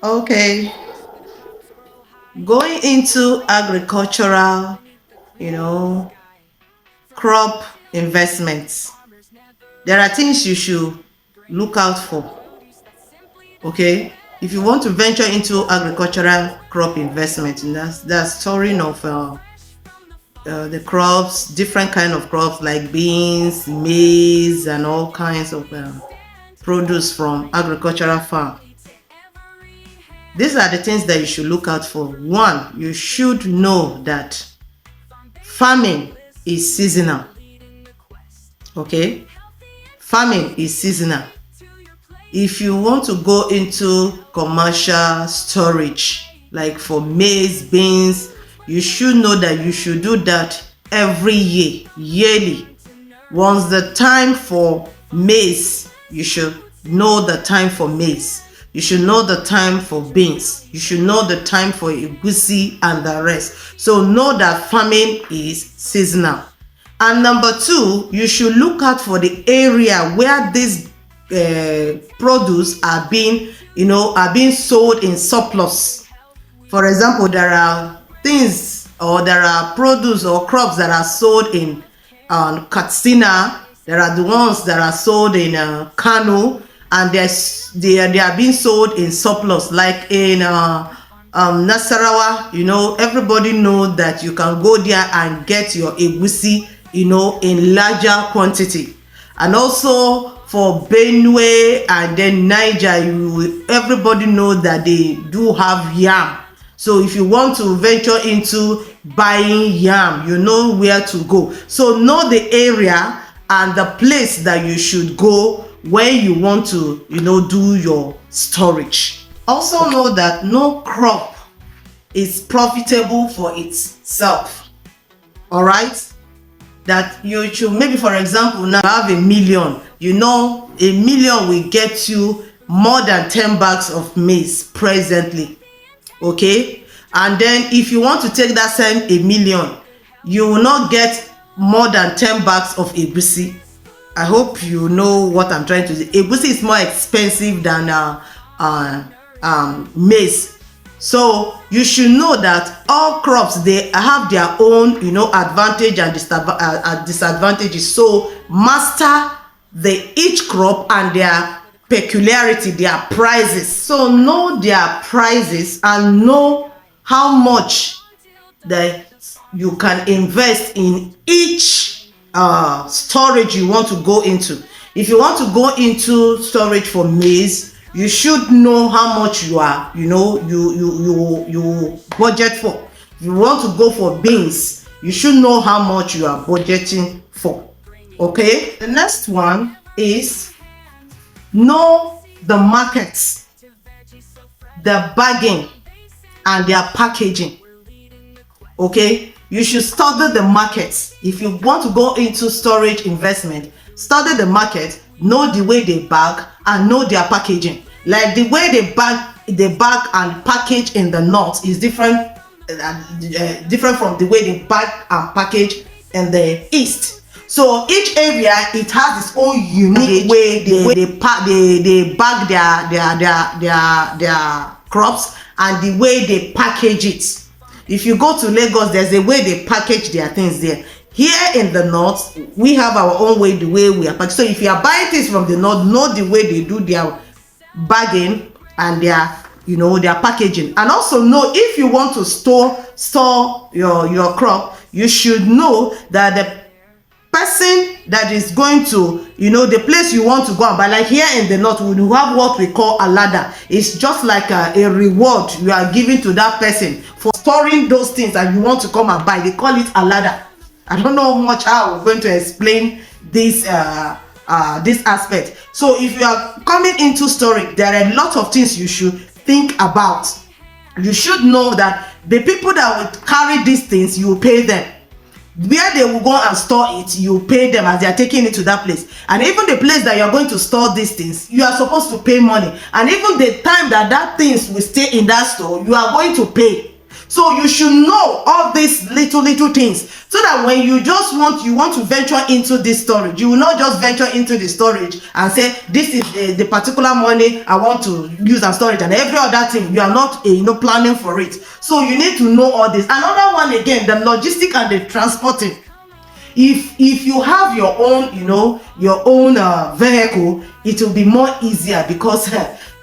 Okay, going into agricultural, you know, crop investments, there are things you should look out for. Okay, if you want to venture into agricultural crop investment, and that's storing of the crops, different kind of crops like beans, maize, and all kinds of produce from agricultural farm. These are the things that you should look out for. One, you should know that farming is seasonal. Okay, farming is seasonal. If you want to go into commercial storage, like for maize, beans, you should know that you should do that every year, yearly. Once the time for maize, you should know the time for maize. You should know the time for beans. You should know the time for egusi and the rest. So know that farming is seasonal. And number two, you should look out for the area where these produce are being sold in surplus. For example, there are things, or there are produce or crops that are sold in Katsina. There are the ones that are sold in Kano, and they are being sold in surplus, like in Nasarawa. Everybody knows that you can go there and get your egusi in larger quantity. And also for Benue and then Niger, everybody knows that they do have yam. So if you want to venture into buying yam, you know where to go. So know the area and the place that you should go when you want to do your storage. Also know that no crop is profitable for itself. All right, that you should, maybe for example, now have a million. A million will get you more than 10 bags of maize presently. Okay, and then if you want to take that same a million, you will not get more than 10 bags of egusi. I hope you know what I'm trying to say. Egusi is more expensive than maize. So you should know that all crops, they have their own advantage and disadvantages. So master each crop and their peculiarity, their prices. So know their prices and know how much that you can invest in each storage you want to go into. If you want to go into storage for maize, you should know how much you budget for. If you want to go for beans, you should know how much you are budgeting for. Okay, the next one is know the markets, the bagging and their packaging. Okay, you should study the markets. If you want to go into storage investment, study the market, know the way they bag and know their packaging. Like the way they bag and package in the north is different from the way they bag and package in the east. So each area, it has its own unique way they bag their crops and the way they package it. If you go to Lagos, there's a way they package their things there. Here in the north, we have our own way, the way we are packaged. So if you are buying things from the north, know the way they do their bagging and their packaging. And also know, if you want to store your crop, you should know that the person that is going to the place you want to go and buy, like here in the north, we have what we call a ladder. It's just like a reward you are giving to that person for storing those things and you want to come and buy. They call it a ladder. I don't know much how I'm going to explain this aspect. So if you are coming into storage, there are a lot of things you should think about. You should know that the people that will carry these things, you will pay them. Where they will go and store it, you pay them as they are taking it to that place. And even the place that you are going to store these things, you are supposed to pay money. And even the time that things will stay in that store, you are going to pay. So you should know all these little things, so that when you want to venture into this storage, you will not just venture into the storage and say this is the particular money I want to use and storage, and every other thing you are not planning for it. So you need to know all this. Another one again, the logistic and the transporting. If you have your own vehicle, it will be more easier, because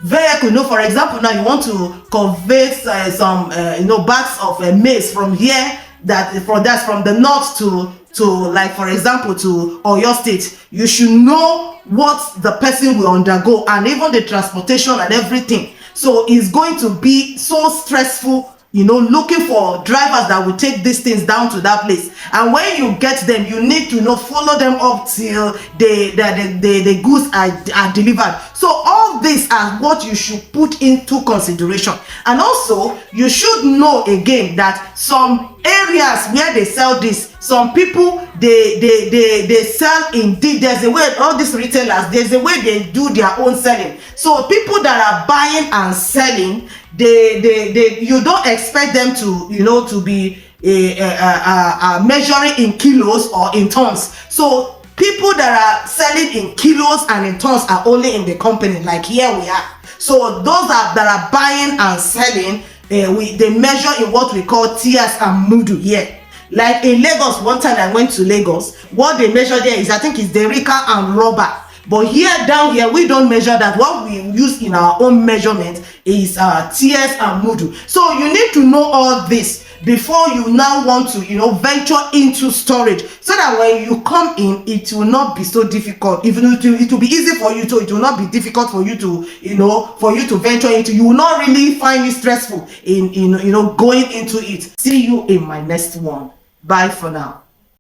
vehicle, for example, now you want to convey some bags of maize from here, that's from the north to like, for example, to Oyo State. You should know what the person will undergo, and even the transportation and everything. So it's going to be so stressful, looking for drivers that will take these things down to that place. And when you get them, you need to follow them up till the goods are delivered. So all these are what you should put into consideration. And also you should know again that some areas where they sell this, some people they sell indeed. There's a way, all these retailers, there's a way they do their own selling. So people that are buying and selling, you don't expect them to be measuring in kilos or in tons. So people that are selling in kilos and in tons are only in the company, like here we are. So those that are buying and selling, they measure in what we call tiers and mudu here. Like in Lagos, one time I went to Lagos, what they measure there is, I think, is derica and rubber. But here, down here, we don't measure that. What we use in our own measurement is tiers and mudu. So you need to know all this before you now want to venture into storage, so that when you come in, it will not be so difficult. Even it will be easy for you to, it will not be difficult for you to venture into. You will not really find it stressful in going into it. See you in my next one. Bye for now.